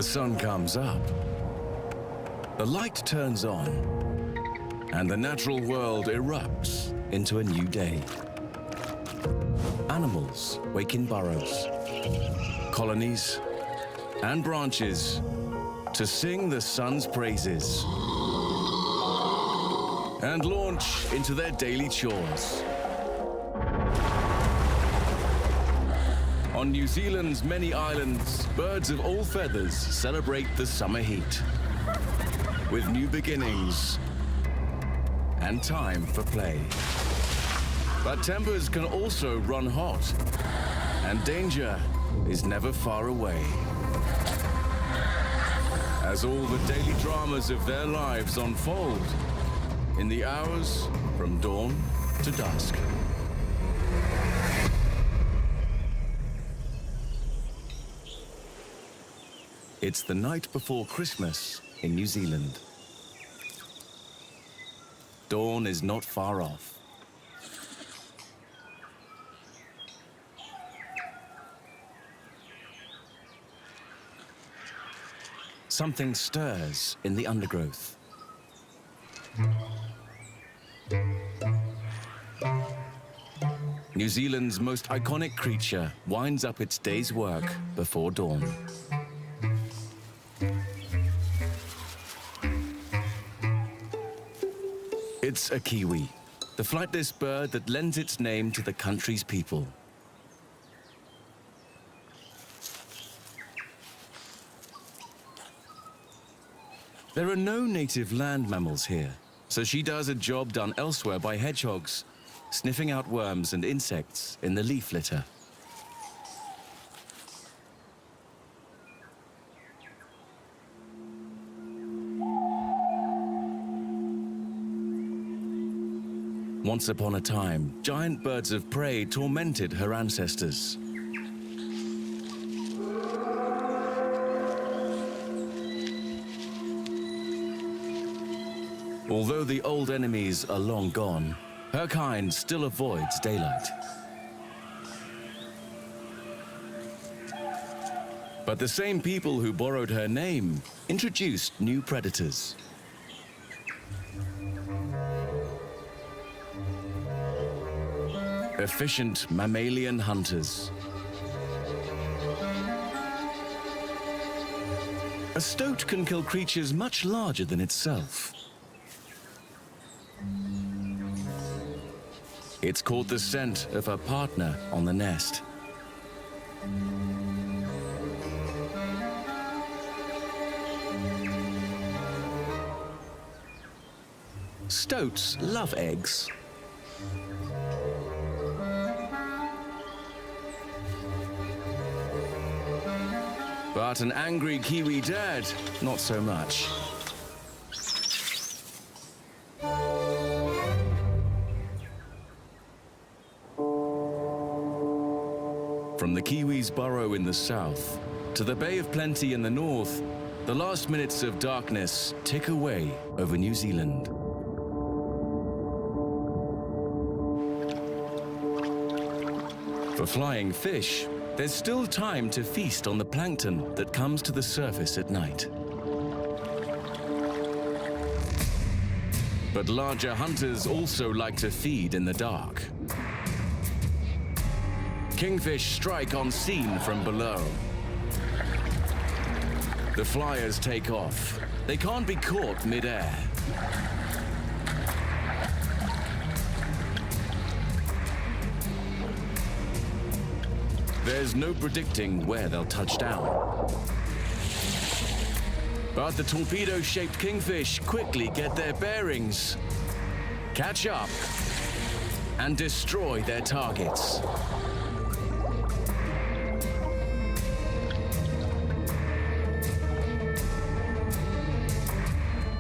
The sun comes up, the light turns on, and the natural world erupts into a new day. Animals wake in burrows, colonies, and branches to sing the sun's praises and launch into their daily chores. On New Zealand's many islands, birds of all feathers celebrate the summer heat with new beginnings and time for play. But tempers can also run hot, and danger is never far away, as all the daily dramas of their lives unfold in the hours from dawn to dusk. It's the night before Christmas in New Zealand. Dawn is not far off. Something stirs in the undergrowth. New Zealand's most iconic creature winds up its day's work before dawn. It's a kiwi, the flightless bird that lends its name to the country's people. There are no native land mammals here, so she does a job done elsewhere by hedgehogs, sniffing out worms and insects in the leaf litter. Once upon a time, giant birds of prey tormented her ancestors. Although the old enemies are long gone, her kind still avoids daylight. But the same people who borrowed her name introduced new predators. Efficient mammalian hunters. A stoat can kill creatures much larger than itself. It's caught the scent of her partner on the nest. Stoats love eggs. But an angry Kiwi dad, not so much. From the Kiwi's burrow in the south to the Bay of Plenty in the north, the last minutes of darkness tick away over New Zealand. For flying fish, there's still time to feast on the plankton that comes to the surface at night. But larger hunters also like to feed in the dark. Kingfish strike on scene from below. The flyers take off. They can't be caught mid-air. There's no predicting where they'll touch down. But the torpedo-shaped kingfish quickly get their bearings, catch up, and destroy their targets.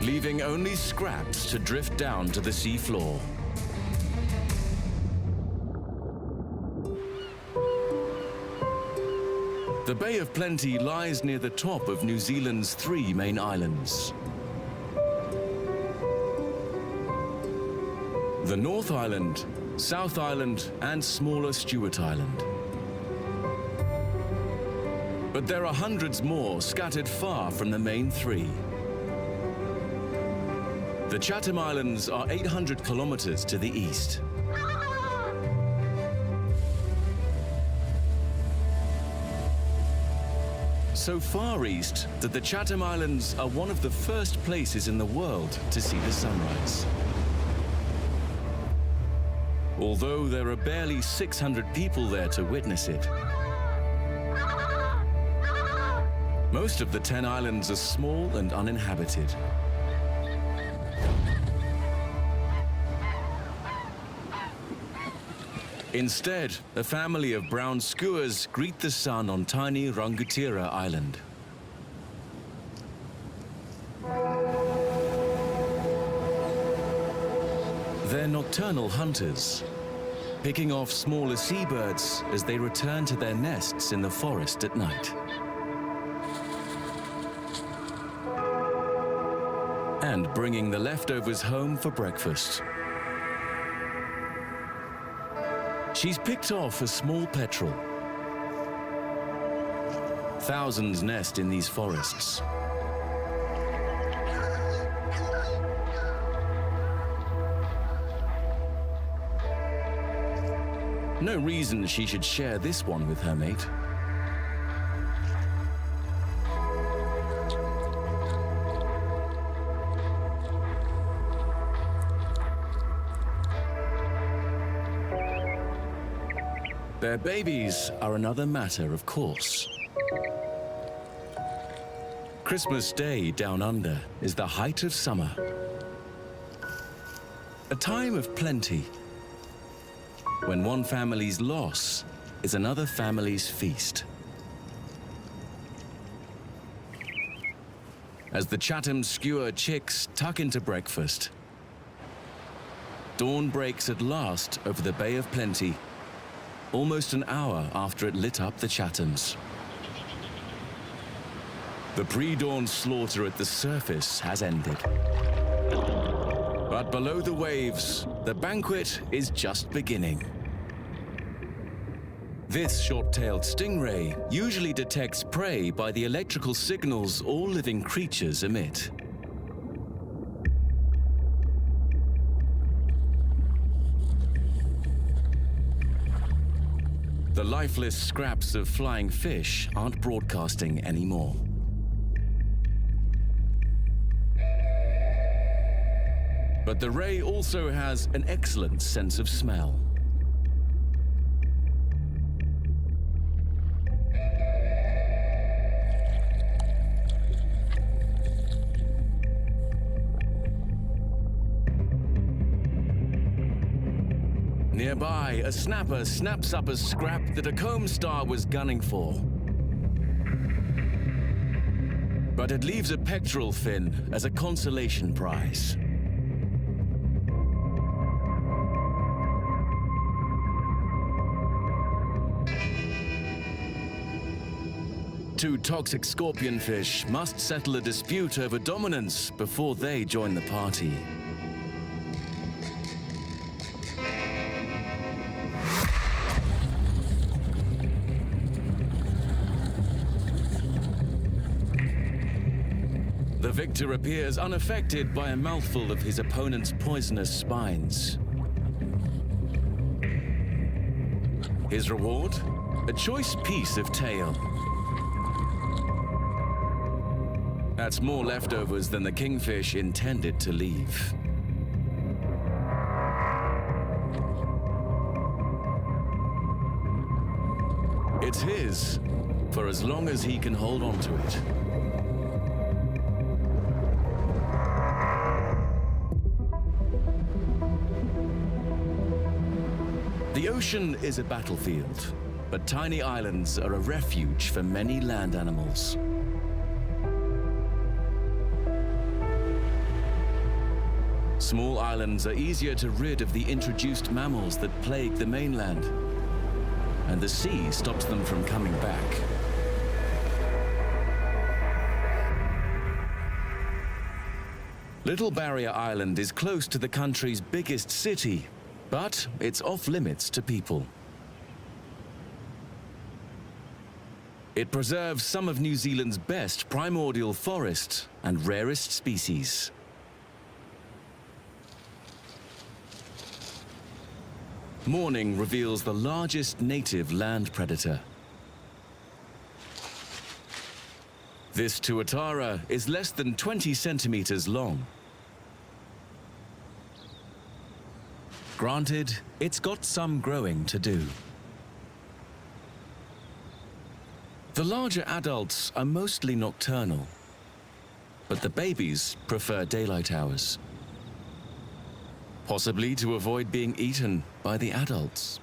Leaving only scraps to drift down to the seafloor. The Bay of Plenty lies near the top of New Zealand's 3 main islands. The North Island, South Island, and smaller Stewart Island. But there are hundreds more scattered far from the main three. The Chatham Islands are 800 kilometers to the east. So far east that the Chatham Islands are one of the first places in the world to see the sunrise. Although there are barely 600 people there to witness it. Most of the 10 islands are small and uninhabited. Instead, a family of brown skuas greet the sun on tiny Rangutira Island. They're nocturnal hunters, picking off smaller seabirds as they return to their nests in the forest at night. And bringing the leftovers home for breakfast. She's picked off a small petrel. Thousands nest in these forests. No reason she should share this one with her mate. Their babies are another matter, of course. Christmas Day down under is the height of summer. A time of plenty, when one family's loss is another family's feast. As the Chatham skua chicks tuck into breakfast, dawn breaks at last over the Bay of Plenty, almost an hour after it lit up the Chathams. The pre-dawn slaughter at the surface has ended. But below the waves, the banquet is just beginning. This short-tailed stingray usually detects prey by the electrical signals all living creatures emit. The lifeless scraps of flying fish aren't broadcasting anymore. But the ray also has an excellent sense of smell. Nearby, a snapper snaps up a scrap that a comb star was gunning for. But it leaves a pectoral fin as a consolation prize. Two toxic scorpionfish must settle a dispute over dominance before they join the party. The victor appears unaffected by a mouthful of his opponent's poisonous spines. His reward? A choice piece of tail. That's more leftovers than the kingfish intended to leave. It's his, for as long as he can hold on to it. The ocean is a battlefield, but tiny islands are a refuge for many land animals. Small islands are easier to rid of the introduced mammals that plague the mainland, and the sea stops them from coming back. Little Barrier Island is close to the country's biggest city, but it's off limits to people. It preserves some of New Zealand's best primordial forest and rarest species. Morning reveals the largest native land predator. This tuatara is less than 20 centimeters long. Granted, it's got some growing to do. The larger adults are mostly nocturnal, but the babies prefer daylight hours, possibly to avoid being eaten by the adults.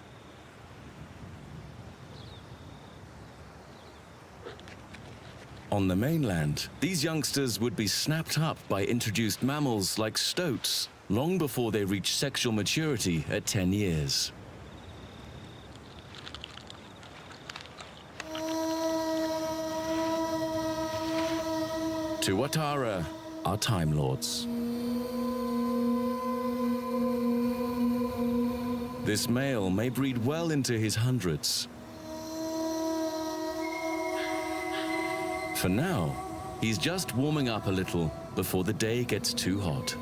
On the mainland, these youngsters would be snapped up by introduced mammals like stoats long before they reach sexual maturity at 10 years. Tuatara are Time Lords. This male may breed well into his hundreds. For now, he's just warming up a little before the day gets too hot.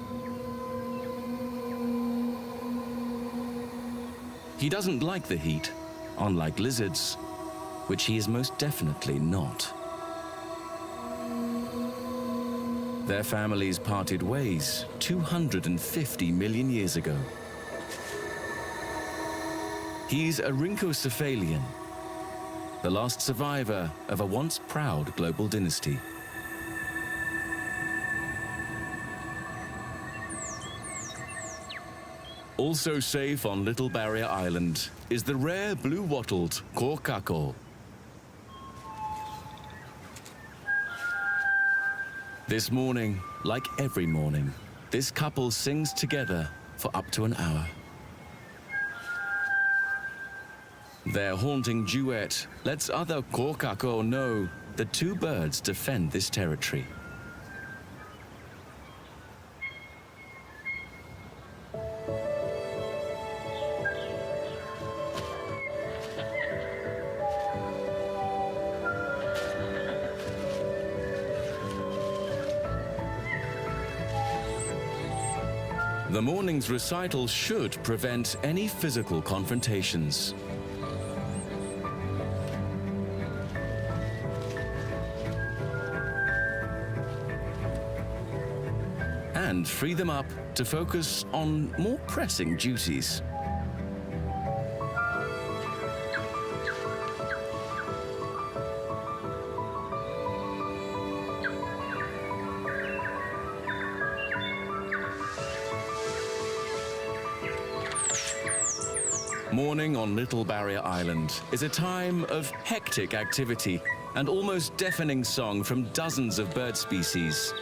He doesn't like the heat, unlike lizards, which he is most definitely not. Their families parted ways 250 million years ago. He's a rhynchocephalian, the last survivor of a once proud global dynasty. Also safe on Little Barrier Island is the rare blue-wattled kōkako. This morning, like every morning, this couple sings together for up to an hour. Their haunting duet lets other kōkako know the two birds defend this territory. The morning's recital should prevent any physical confrontations. And free them up to focus on more pressing duties. Morning on Little Barrier Island is a time of hectic activity and almost deafening song from dozens of bird species.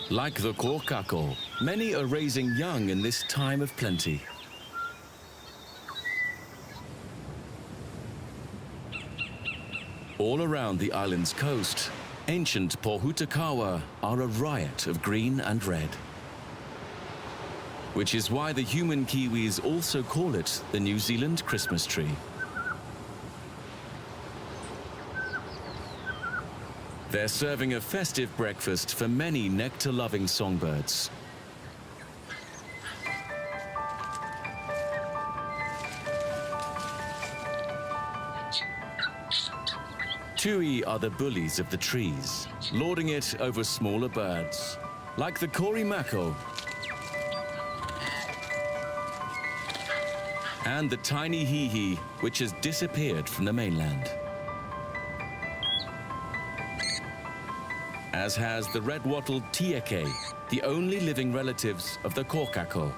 Like the kōkako, many are raising young in this time of plenty. All around the island's coast, ancient pōhutukawa are a riot of green and red. Which is why the human kiwis also call it the New Zealand Christmas tree. They're serving a festive breakfast for many nectar-loving songbirds. Tui are the bullies of the trees, lording it over smaller birds, like the korimako and the tiny hihi, which has disappeared from the mainland. As has the red-wattled tieke, the only living relatives of the kōkako.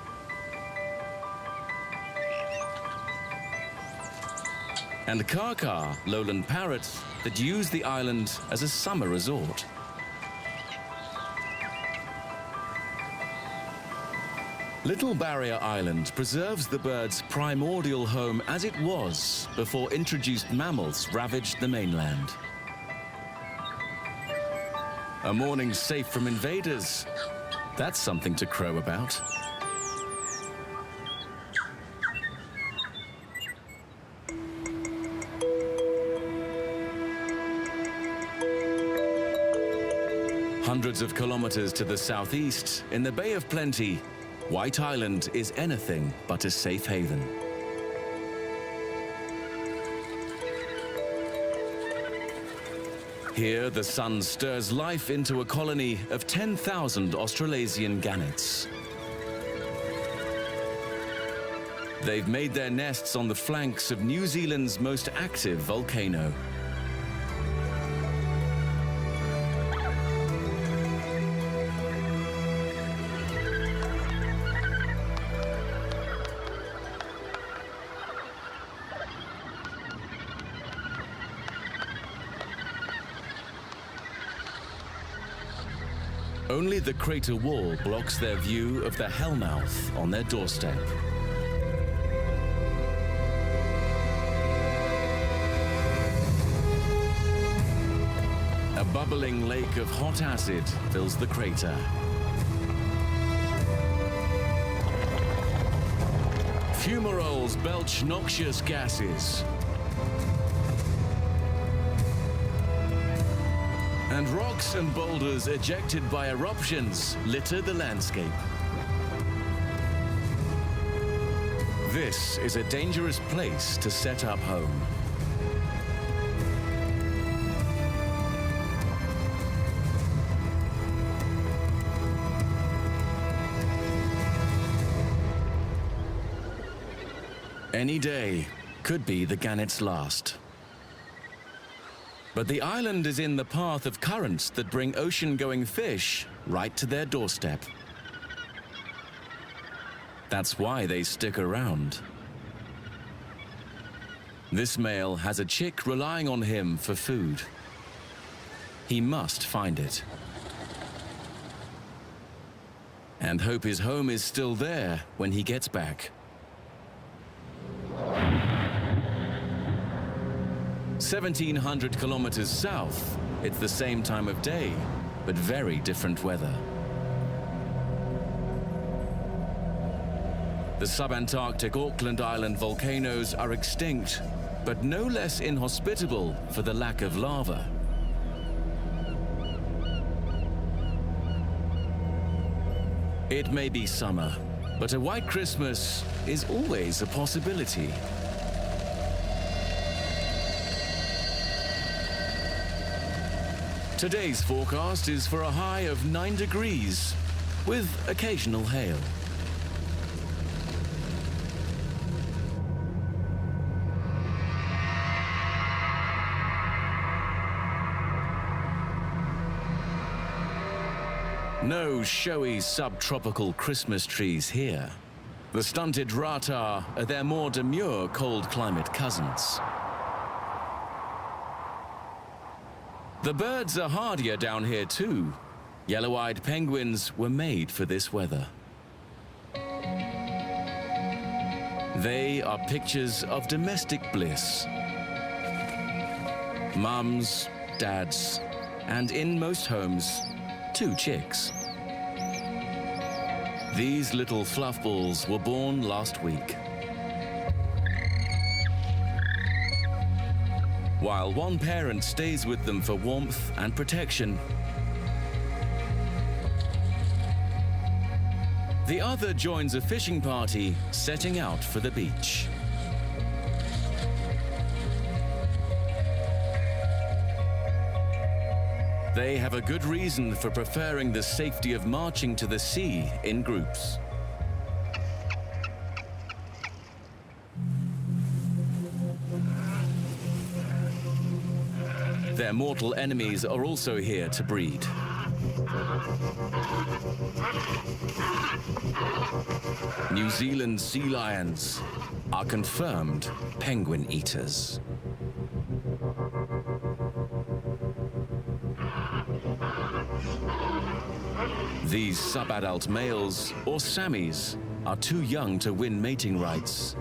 And kaka, lowland parrots that use the island as a summer resort. Little Barrier Island preserves the bird's primordial home as it was before introduced mammals ravaged the mainland. A morning safe from invaders. That's something to crow about. Hundreds of kilometers to the southeast, in the Bay of Plenty, White Island is anything but a safe haven. Here, the sun stirs life into a colony of 10,000 Australasian gannets. They've made their nests on the flanks of New Zealand's most active volcano. Only the crater wall blocks their view of the hellmouth on their doorstep. A bubbling lake of hot acid fills the crater. Fumaroles belch noxious gases. And rocks and boulders ejected by eruptions litter the landscape. This is a dangerous place to set up home. Any day could be the gannet's last. But the island is in the path of currents that bring ocean-going fish right to their doorstep. That's why they stick around. This male has a chick relying on him for food. He must find it. And hope his home is still there when he gets back. 1,700 kilometers south, it's the same time of day, but very different weather. The subantarctic Auckland Island volcanoes are extinct, but no less inhospitable for the lack of lava. It may be summer, but a white Christmas is always a possibility. Today's forecast is for a high of 9 degrees, with occasional hail. No showy subtropical Christmas trees here. The stunted rata are their more demure cold climate cousins. The birds are hardier down here too. Yellow-eyed penguins were made for this weather. They are pictures of domestic bliss. Mums, dads, and in most homes, 2 chicks. These little fluffballs were born last week. While one parent stays with them for warmth and protection, the other joins a fishing party setting out for the beach. They have a good reason for preferring the safety of marching to the sea in groups. Their mortal enemies are also here to breed. New Zealand sea lions are confirmed penguin eaters. These subadult males, or Sammies, are too young to win mating rights.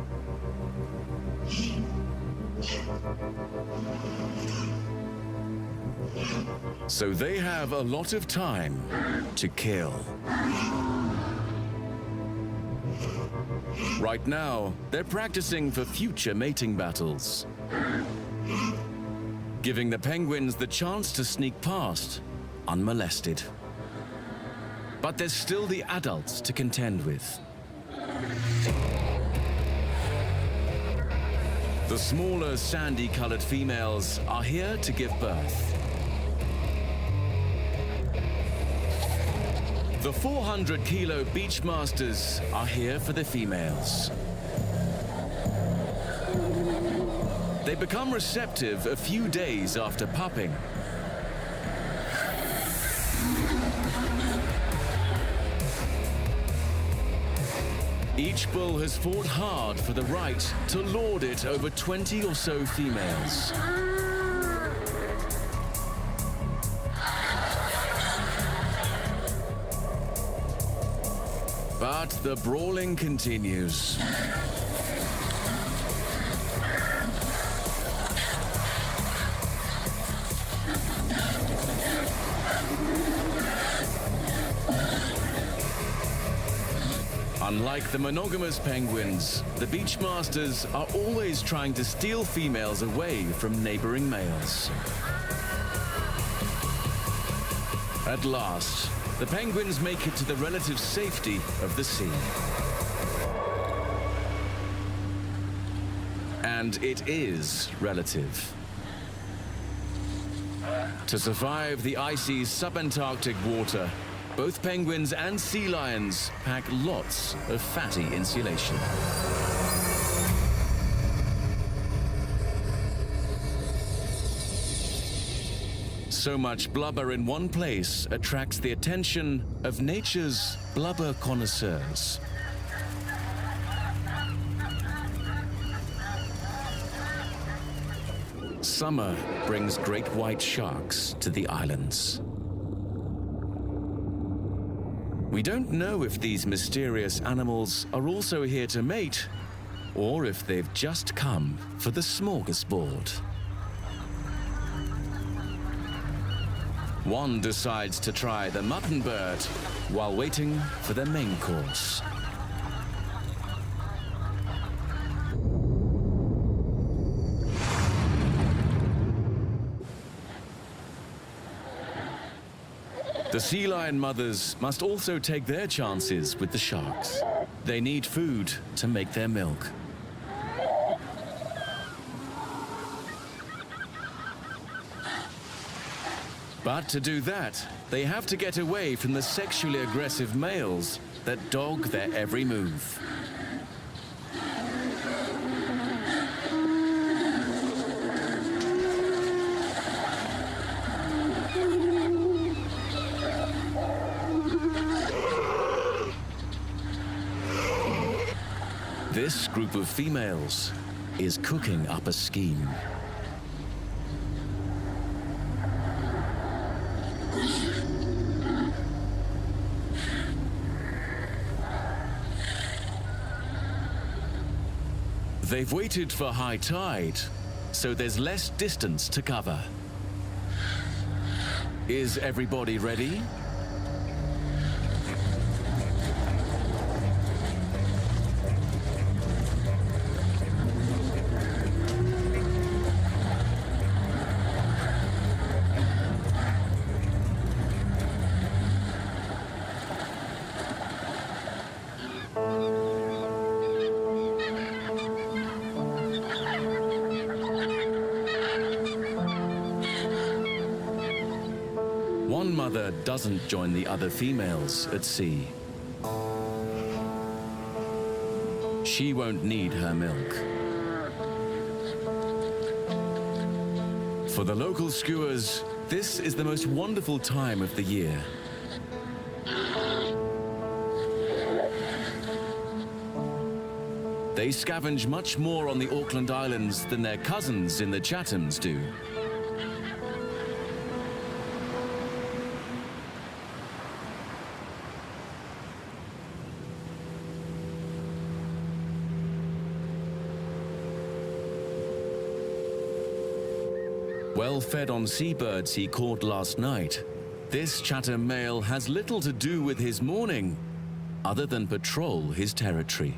So they have a lot of time to kill. Right now, they're practicing for future mating battles, giving the penguins the chance to sneak past unmolested. But there's still the adults to contend with. The smaller, sandy-colored females are here to give birth. The 400-kilo beachmasters are here for the females. They become receptive a few days after pupping. Each bull has fought hard for the right to lord it over 20 or so females. But the brawling continues. Unlike the monogamous penguins, the beachmasters are always trying to steal females away from neighboring males. At last, the penguins make it to the relative safety of the sea. And it is relative. To survive the icy subantarctic water, both penguins and sea lions pack lots of fatty insulation. So much blubber in one place attracts the attention of nature's blubber connoisseurs. Summer brings great white sharks to the islands. We don't know if these mysterious animals are also here to mate, or if they've just come for the smorgasbord. One decides to try the mutton bird while waiting for the main course. The sea lion mothers must also take their chances with the sharks. They need food to make their milk. But to do that, they have to get away from the sexually aggressive males that dog their every move. This group of females is cooking up a scheme. They've waited for high tide, so there's less distance to cover. Is everybody ready? One mother doesn't join the other females at sea. She won't need her milk. For the local skuas, this is the most wonderful time of the year. They scavenge much more on the Auckland Islands than their cousins in the Chathams do. well fed on seabirds he caught last night, this Chatham male has little to do with his morning other than patrol his territory.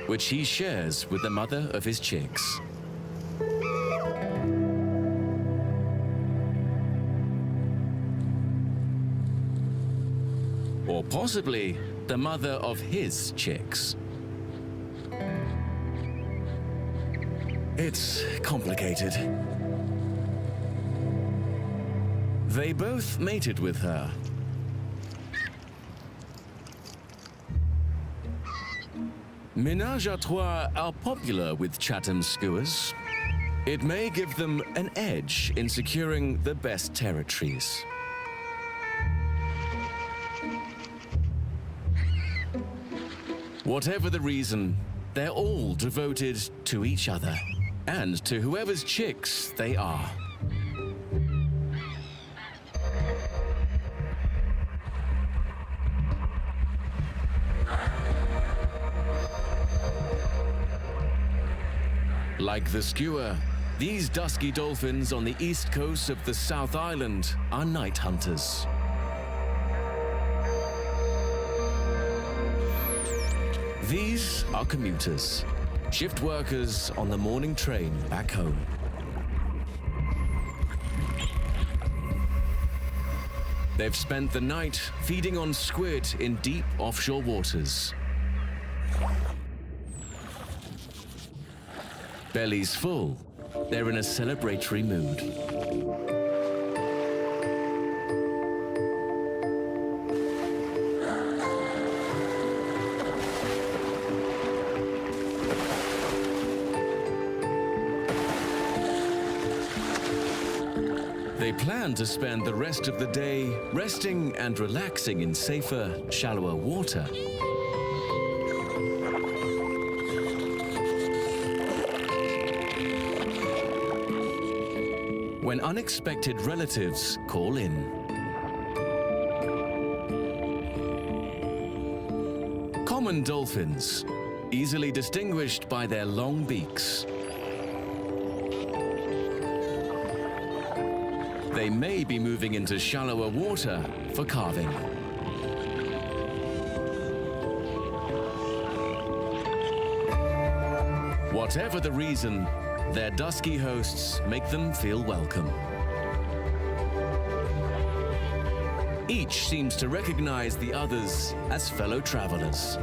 Which he shares with the mother of his chicks. Or possibly the mother of his chicks. It's complicated. They both mated with her. Ménage à trois are popular with Chatham skuas. It may give them an edge in securing the best territories. Whatever the reason, they're all devoted to each other and to whoever's chicks they are. Like the skua, these dusky dolphins on the east coast of the South Island are night hunters. These are commuters, shift workers on the morning train back home. They've spent the night feeding on squid in deep offshore waters. Bellies full, they're in a celebratory mood. They plan to spend the rest of the day resting and relaxing in safer, shallower water. When unexpected relatives call in. Common dolphins, easily distinguished by their long beaks. They may be moving into shallower water for calving. Whatever the reason, their dusky hosts make them feel welcome. Each seems to recognize the others as fellow travelers.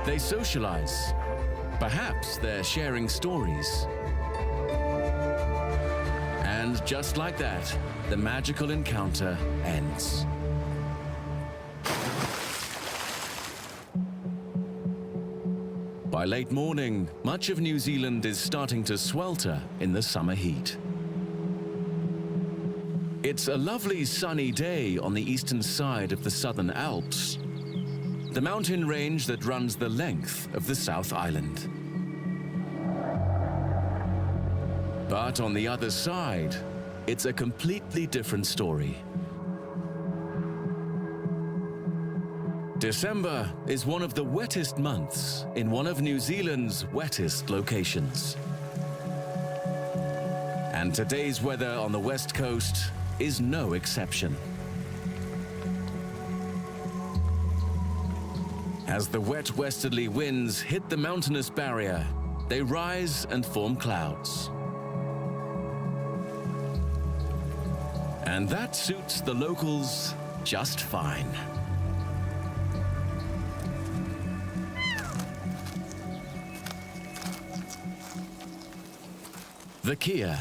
They socialize. Perhaps they're sharing stories. And just like that, the magical encounter ends. By late morning, much of New Zealand is starting to swelter in the summer heat. It's a lovely sunny day on the eastern side of the Southern Alps, the mountain range that runs the length of the South Island. But on the other side, it's a completely different story. December is one of the wettest months in one of New Zealand's wettest locations. And today's weather on the west coast is no exception. As the wet westerly winds hit the mountainous barrier, they rise and form clouds. And that suits the locals just fine. The kea,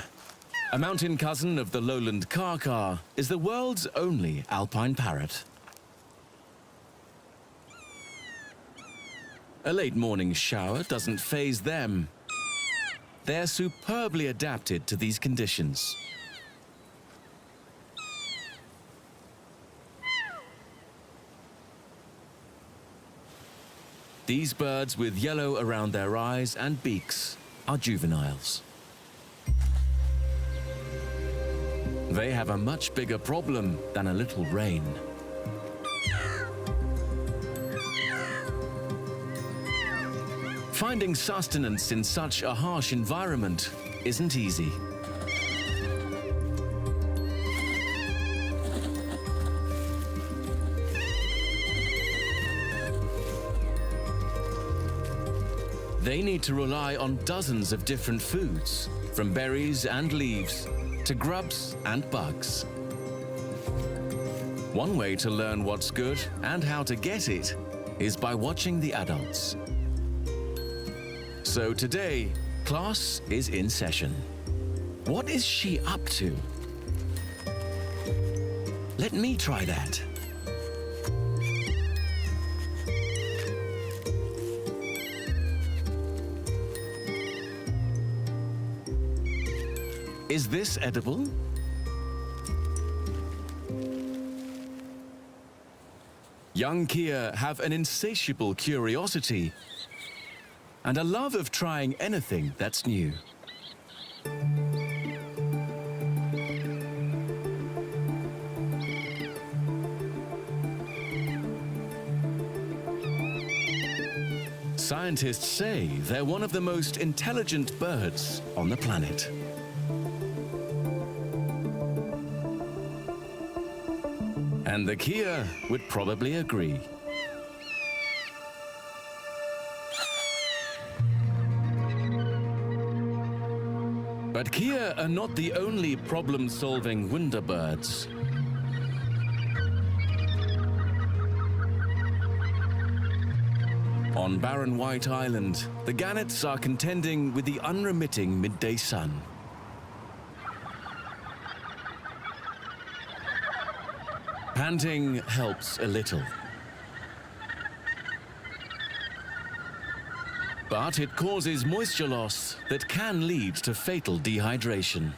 a mountain cousin of the lowland kaka, is the world's only alpine parrot. A late morning shower doesn't faze them. They're superbly adapted to these conditions. These birds with yellow around their eyes and beaks are juveniles. They have a much bigger problem than a little rain. Finding sustenance in such a harsh environment isn't easy. They need to rely on dozens of different foods, from berries and leaves to grubs and bugs. One way to learn what's good and how to get it is by watching the adults. So today, class is in session. What is she up to? Let me try that. Is this edible? Young Kia have an insatiable curiosity and a love of trying anything that's new. Scientists say they're one of the most intelligent birds on the planet. And the Kia would probably agree. But Kia are not the only problem-solving wunderbirds. On barren White Island, the gannets are contending with the unremitting midday sun. Panting helps a little. But it causes moisture loss that can lead to fatal dehydration.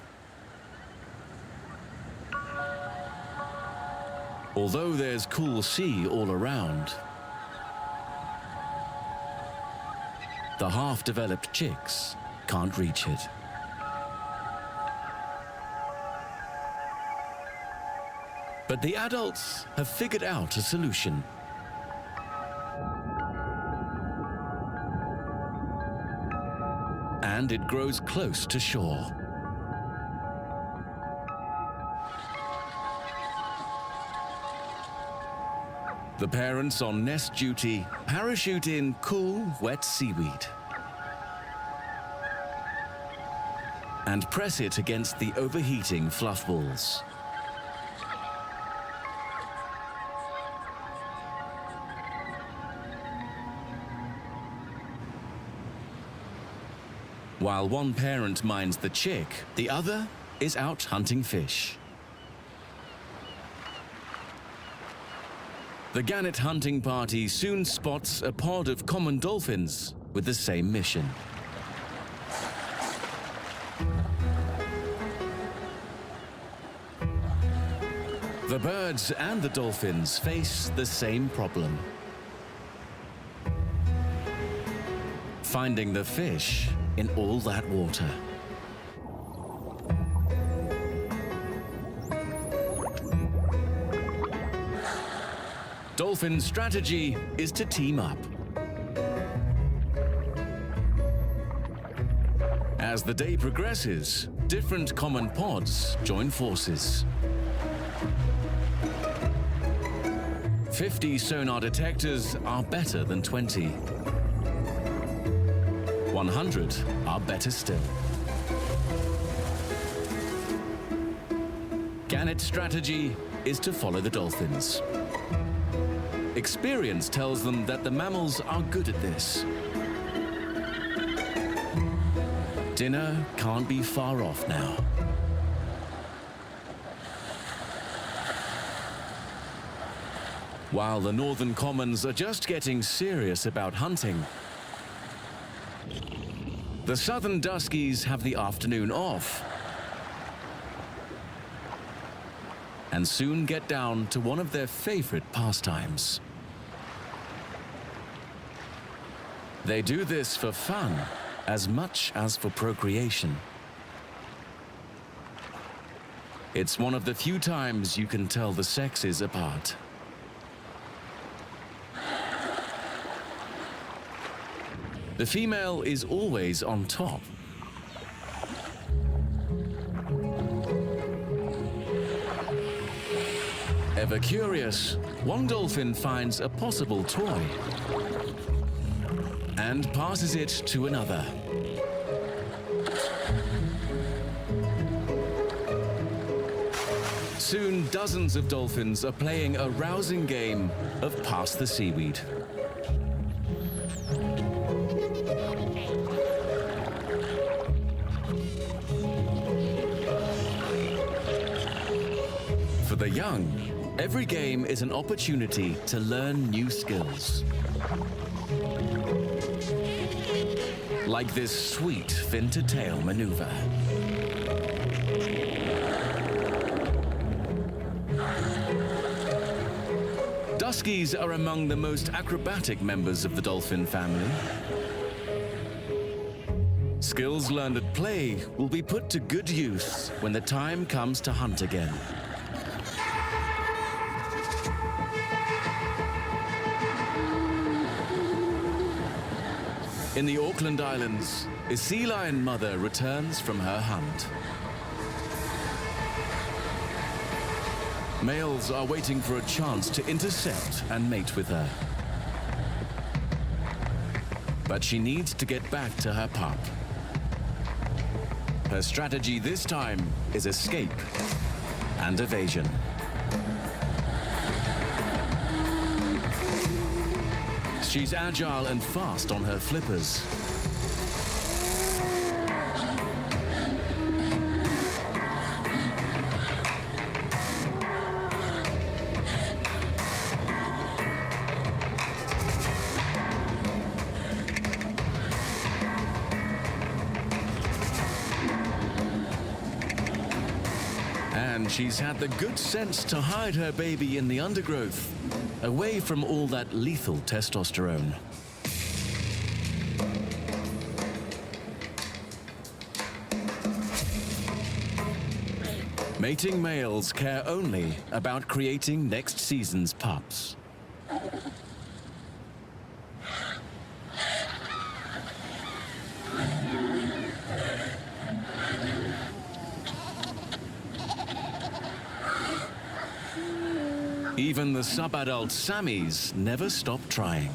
Although there's cool sea all around, the half-developed chicks can't reach it. But the adults have figured out a solution. And it grows close to shore. The parents on nest duty parachute in cool, wet seaweed and press it against the overheating fluff balls. While one parent minds the chick, the other is out hunting fish. The gannet hunting party soon spots a pod of common dolphins with the same mission. The birds and the dolphins face the same problem: finding the fish in all that water. Dolphin's strategy is to team up. As the day progresses, different common pods join forces. 50 sonar detectors are better than 20. 100 are better still. Gannet's strategy is to follow the dolphins. Experience tells them that the mammals are good at this. Dinner can't be far off now. While the northern commons are just getting serious about hunting, the southern Duskies have the afternoon off and soon get down to one of their favorite pastimes. They do this for fun as much as for procreation. It's one of the few times you can tell the sexes apart. The female is always on top. Ever curious, one dolphin finds a possible toy and passes it to another. Soon, dozens of dolphins are playing a rousing game of pass the seaweed. For the young, every game is an opportunity to learn new skills. Like this sweet fin-to-tail maneuver. Duskies are among the most acrobatic members of the dolphin family. Skills learned at play will be put to good use when the time comes to hunt again. In the Auckland Islands, a sea lion mother returns from her hunt. Males are waiting for a chance to intercept and mate with her. But she needs to get back to her pup. Her strategy this time is escape and evasion. She's agile and fast on her flippers. And she's had the good sense to hide her baby in the undergrowth, away from all that lethal testosterone. Mating males care only about creating next season's pups. Even the subadult Samis never stop trying.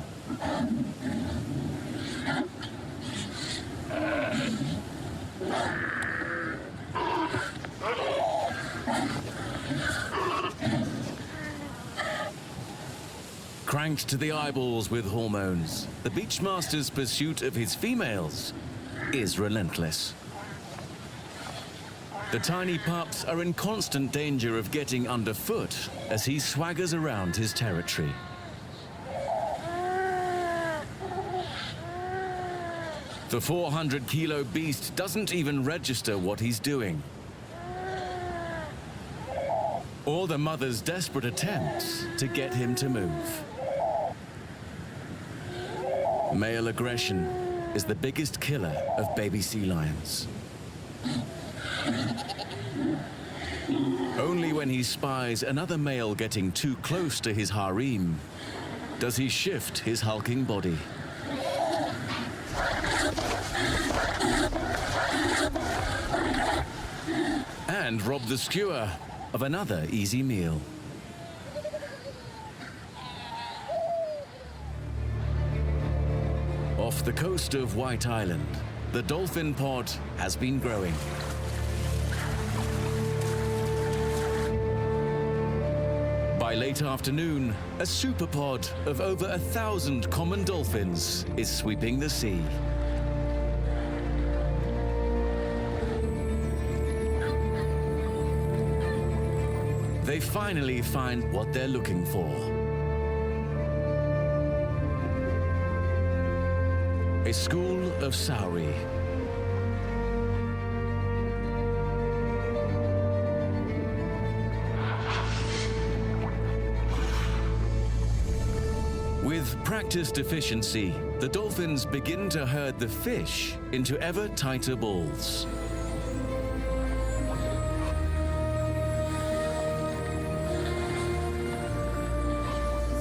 Cranked to the eyeballs with hormones, the Beachmaster's pursuit of his females is relentless. The tiny pups are in constant danger of getting underfoot as he swaggers around his territory. The 400-kilo beast doesn't even register what he's doing, or the mother's desperate attempts to get him to move. Male aggression is the biggest killer of baby sea lions. Only when he spies another male getting too close to his harem does he shift his hulking body. And rob the skua of another easy meal. Off the coast of White Island, the dolphin pod has been growing. By late afternoon, a superpod of over 1,000 common dolphins is sweeping the sea. They finally find what they're looking for. A school of sauri. With practiced efficiency, the dolphins begin to herd the fish into ever tighter balls.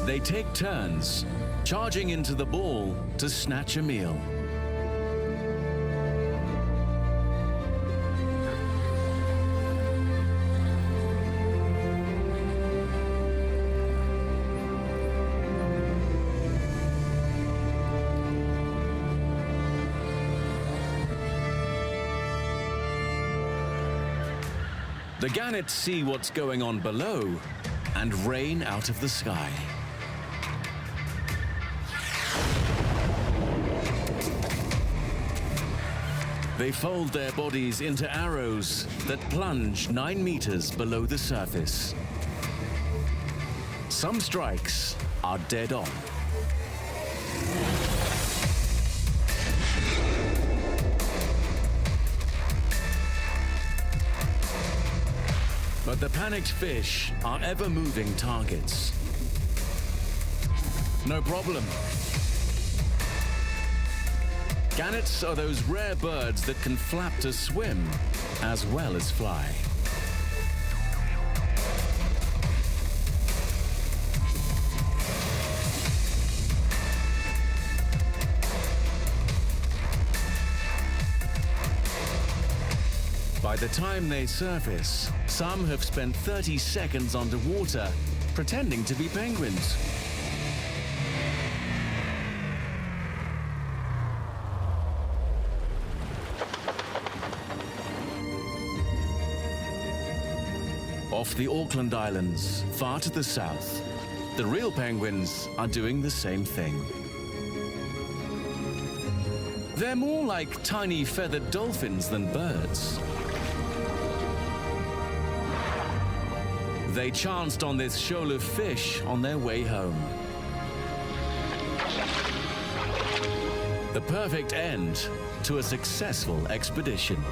They take turns, charging into the ball to snatch a meal. The gannets see what's going on below and rain out of the sky. They fold their bodies into arrows that plunge 9 meters below the surface. Some strikes are dead on. But the panicked fish are ever-moving targets. No problem. Gannets are those rare birds that can flap to swim as well as fly. By the time they surface, some have spent 30 seconds underwater pretending to be penguins. Off the Auckland Islands, far to the south, the real penguins are doing the same thing. They're more like tiny feathered dolphins than birds. They chanced on this shoal of fish on their way home. The perfect end to a successful expedition.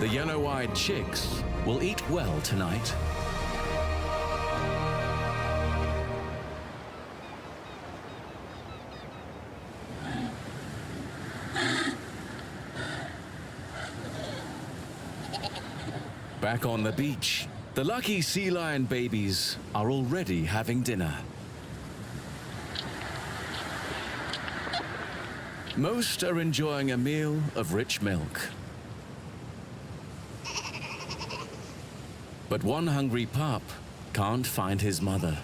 The yellow-eyed chicks will eat well tonight. Back on the beach, the lucky sea lion babies are already having dinner. Most are enjoying a meal of rich milk. But one hungry pup can't find his mother.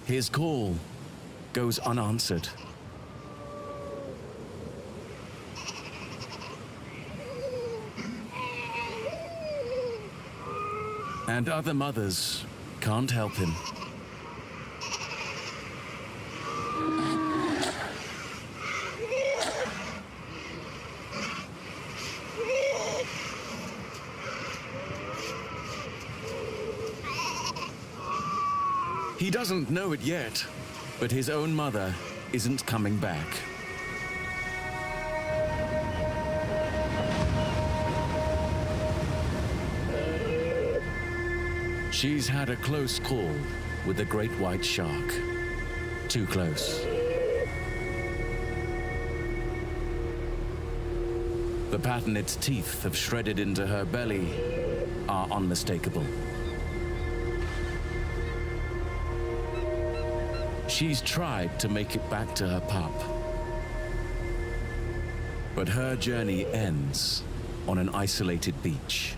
His call goes unanswered. And other mothers can't help him. He doesn't know it yet, but his own mother isn't coming back. She's had a close call with the great white shark. Too close. The pattern its teeth have shredded into her belly are unmistakable. She's tried to make it back to her pup, but her journey ends on an isolated beach.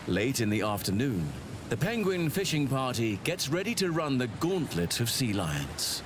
Late in the afternoon, the penguin fishing party gets ready to run the gauntlet of sea lions.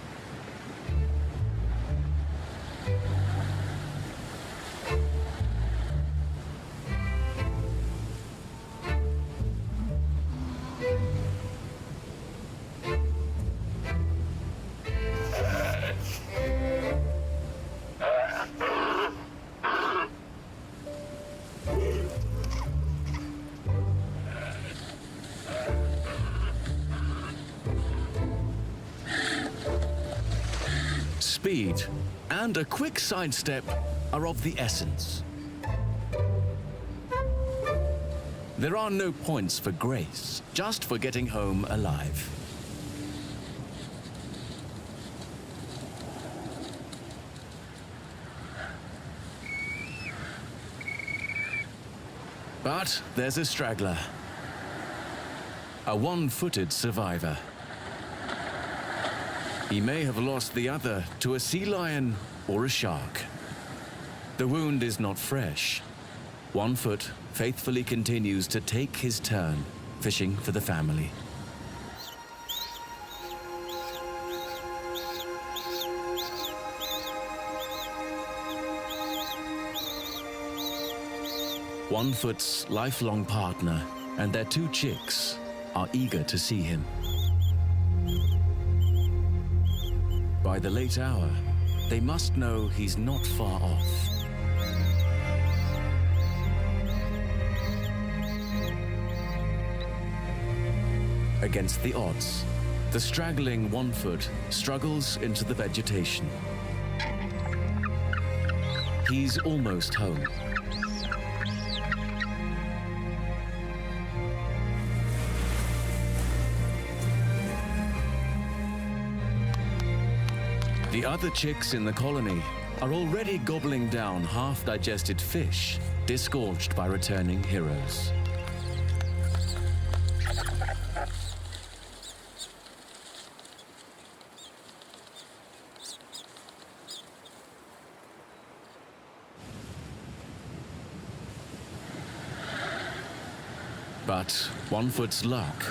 Speed and a quick sidestep are of the essence. There are no points for grace, just for getting home alive. But there's a straggler. A one-footed survivor. He may have lost the other to a sea lion or a shark. The wound is not fresh. 1 foot faithfully continues to take his turn, fishing for the family. One foot's lifelong partner and their 2 chicks are eager to see him. By the late hour, they must know he's not far off. Against the odds, the straggling 1 foot struggles into the vegetation. He's almost home. The other chicks in the colony are already gobbling down half-digested fish, disgorged by returning heroes. But 1 foot's luck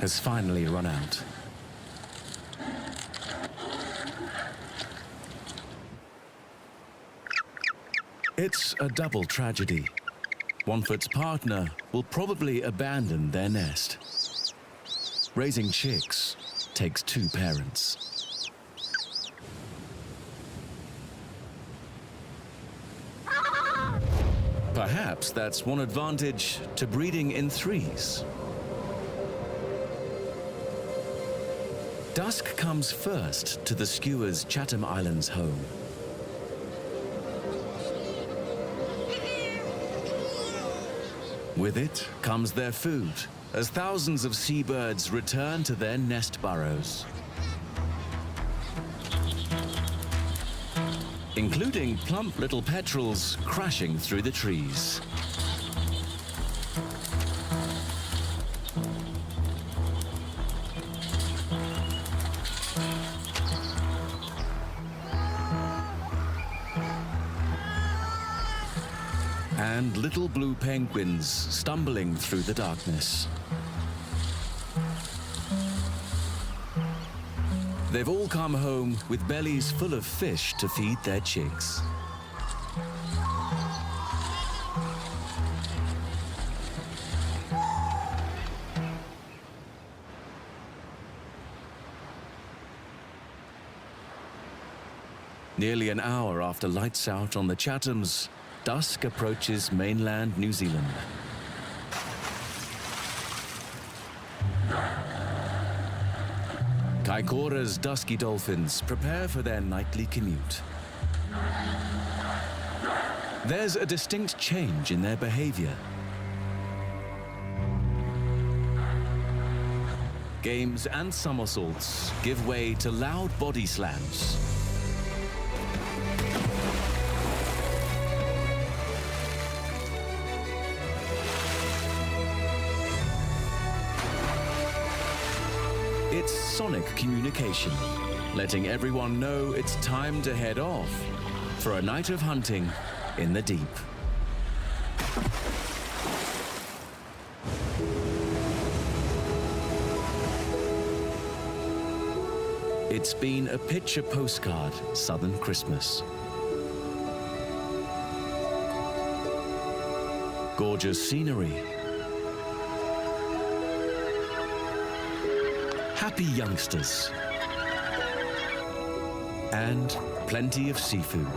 has finally run out. It's a double tragedy. 1 foot's partner will probably abandon their nest. Raising chicks takes 2 parents. Perhaps that's one advantage to breeding in 3s. Dusk comes first to the skua's Chatham Islands home. With it comes their food, as thousands of seabirds return to their nest burrows. Including plump little petrels crashing through the trees. And little blue penguins stumbling through the darkness. They've all come home with bellies full of fish to feed their chicks. Nearly an hour after lights out on the Chathams, Dusk approaches mainland New Zealand. Kaikoura's dusky dolphins prepare for their nightly commute. There's a distinct change in their behavior. Games and somersaults give way to loud body slams. It's sonic communication, letting everyone know it's time to head off for a night of hunting in the deep. It's been a picture postcard Southern Christmas. Gorgeous scenery. Happy youngsters. And plenty of seafood.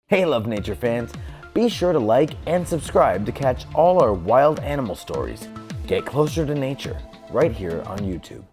Hey Love Nature fans, be sure to like and subscribe to catch all our wild animal stories. Get closer to nature right here on YouTube.